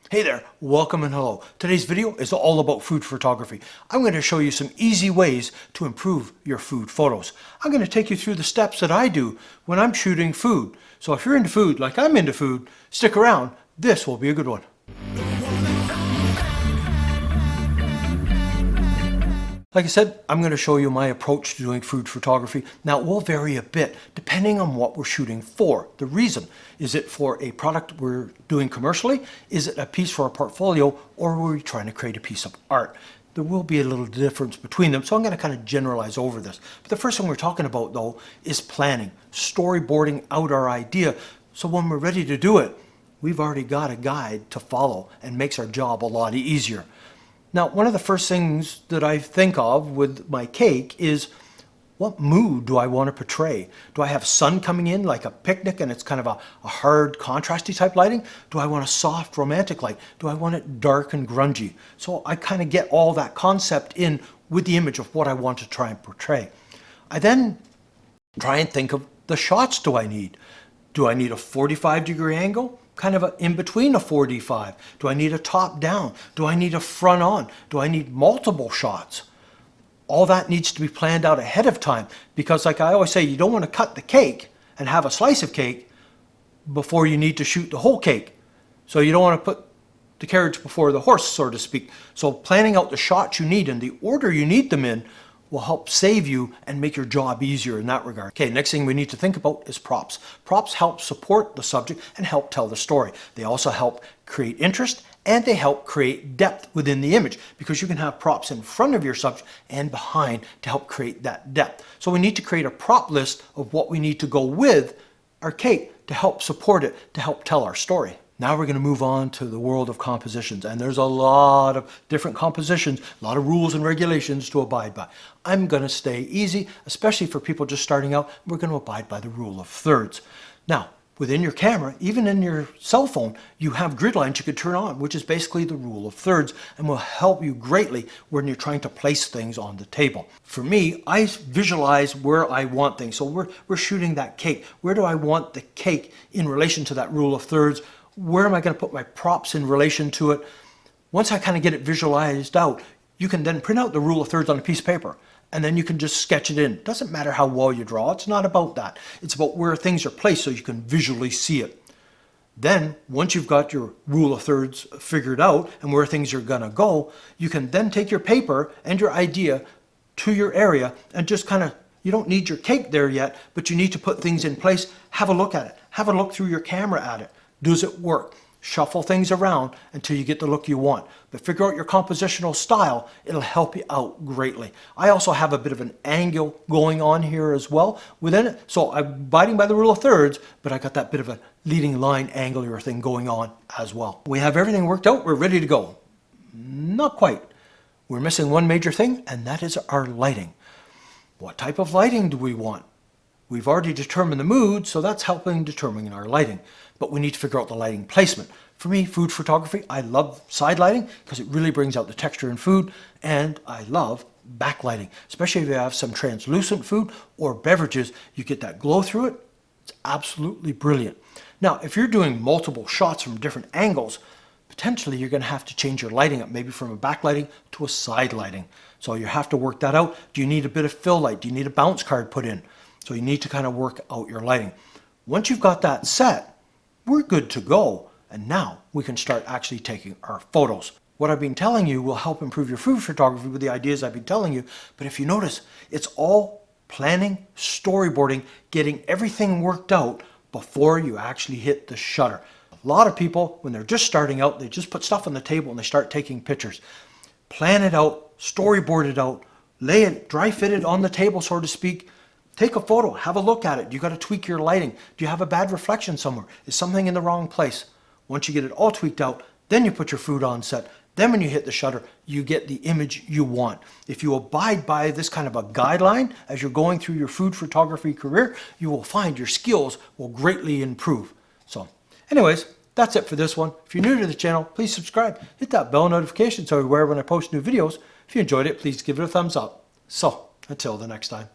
Hey there, welcome and hello. Today's video is all about food photography. I'm going to show you some easy ways to improve your food photos. I'm going to take you through the steps that I do when I'm shooting food. So if you're into food like I'm into food, stick around. This will be a good one. Like I said, I'm going to show you my approach to doing food photography. Now, it will vary a bit depending on what we're shooting for. The reason, is it for a product we're doing commercially? Is it a piece for our portfolio? Or are we trying to create a piece of art? There will be a little difference between them, so I'm going to kind of generalize over this. But the first thing we're talking about, though, is planning, storyboarding out our idea. So when we're ready to do it, we've already got a guide to follow and makes our job a lot easier. Now, one of the first things that I think of with my cake is, what mood do I want to portray? Do I have sun coming in like a picnic and it's kind of a hard contrasty type lighting? Do I want a soft romantic light? Do I want it dark and grungy? So I kind of get all that concept in with the image of what I want to try and portray. I then try and think of the shots do I need. Do I need a 45-degree angle? Kind of in between a 45? Do I need a top down? Do I need a front on? Do I need multiple shots? All that needs to be planned out ahead of time because, like I always say, you don't want to cut the cake and have a slice of cake before you need to shoot the whole cake. So you don't want to put the carriage before the horse, so to speak. So planning out the shots you need and the order you need them in will help save you and make your job easier in that regard. Okay, next thing we need to think about is props. Props help support the subject and help tell the story. They also help create interest and they help create depth within the image because you can have props in front of your subject and behind to help create that depth. So we need to create a prop list of what we need to go with our cake to help support it, to help tell our story. Now we're going to move on to the world of compositions, and there's a lot of different compositions, a lot of rules and regulations to abide by. I'm going to stay easy, especially for people just starting out. We're going to abide by the rule of thirds. Now, within your camera, even in your cell phone, you have grid lines you could turn on, which is basically the rule of thirds and will help you greatly when you're trying to place things on the table. For me, I visualize where I want things. So we're shooting that cake. Where do I want the cake in relation to that rule of thirds? Where am I going to put my props in relation to it? Once I kind of get it visualized out, you can then print out the rule of thirds on a piece of paper and then you can just sketch it in. It doesn't matter how well you draw. It's not about that. It's about where things are placed so you can visually see it. Then, once you've got your rule of thirds figured out and where things are going to go, you can then take your paper and your idea to your area and just kind of, you don't need your cake there yet, but you need to put things in place. Have a look at it. Have a look through your camera at it. Does it work? Shuffle things around until you get the look you want. But figure out your compositional style. It'll help you out greatly. I also have a bit of an angle going on here as well within it. So I'm abiding by the rule of thirds, but I got that bit of a leading line angular thing going on as well. We have everything worked out. We're ready to go. Not quite. We're missing one major thing, and that is our lighting. What type of lighting do we want? We've already determined the mood, so that's helping determine our lighting. But we need to figure out the lighting placement. For me, food photography, I love side lighting because it really brings out the texture in food, and I love backlighting, especially if you have some translucent food or beverages, you get that glow through it. It's absolutely brilliant. Now, if you're doing multiple shots from different angles, potentially you're going to have to change your lighting up, maybe from a backlighting to a side lighting. So you have to work that out. Do you need a bit of fill light? Do you need a bounce card put in? So you need to kind of work out your lighting. Once you've got that set, we're good to go. And now we can start actually taking our photos. What I've been telling you will help improve your food photography with the ideas I've been telling you. But if you notice, it's all planning, storyboarding, getting everything worked out before you actually hit the shutter. A lot of people, when they're just starting out, they just put stuff on the table and they start taking pictures. Plan it out, storyboard it out, lay it, dry fit it on the table, so to speak. Take a photo, have a look at it. You got to tweak your lighting. Do you have a bad reflection somewhere? Is something in the wrong place? Once you get it all tweaked out, then you put your food on set. Then when you hit the shutter, you get the image you want. If you abide by this kind of a guideline as you're going through your food photography career, you will find your skills will greatly improve. So anyways, that's it for this one. If you're new to the channel, please subscribe. Hit that bell notification so you're aware when I post new videos. If you enjoyed it, please give it a thumbs up. So until the next time.